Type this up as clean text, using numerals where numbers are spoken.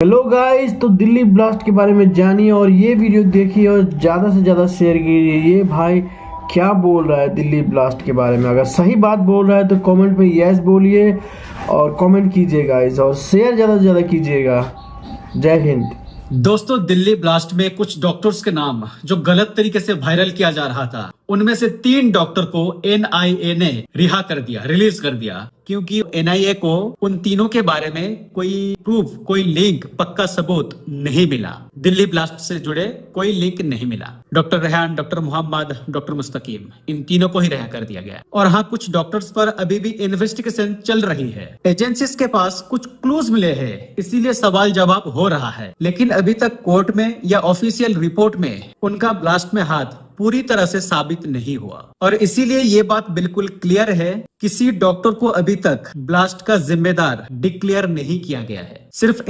Hello guys, तो Delhi blast के बारे में जानिए और ये वीडियो देखिए और ज़्यादा से ज़्यादा शेयर कीजिए। ये भाई क्या बोल रहा है दिल्ली ब्लास्ट के बारे में? अगर सही बात बोल रहा है तो कमेंट में यस बोलिए और कमेंट कीजिए गाइस, और शेयर ज़्यादा से ज़्यादा कीजिएगा। जय हिंद। दोस्तों, दिल्ली ब्लास्ट में कुछ डॉक्टर्स के नाम जो गलत तरीके से वायरल किया जा रहा था, उनमें से 3 डॉक्टर को एनआईए ने रिहा कर दिया, रिलीज कर दिया, क्योंकि एनआईए को उन तीनों के बारे में कोई प्रूफ, कोई लिंक, पक्का सबूत नहीं मिला। दिल्ली ब्लास्ट से जुड़े कोई लिंक नहीं मिला। Doctor Rehan, doctor Mohammad, doctor Mustaqeem, इन तीनों को ही रिहा कर दिया गया। और हाँ, कुछ डॉक्टर्स पर अभी भी इन्वेस्टिगेशन चल रही है। एजेंसीज के पास कुछ क्लूज मिले हैं, इसीलिए सवाल जवाब हो रहा है, लेकिन अभी तक कोर्ट में या ऑफिशियल रिपोर्ट में उनका ब्लास्ट में हाथ पूरी तरह से साबित नहीं हुआ। और इसीलिए ये बात बिल्कुल क्लियर है, किसी डॉक्टर को अभी तक ब्लास्ट का जिम्मेदार डिक्लेयर नहीं किया गया है। सिर्फ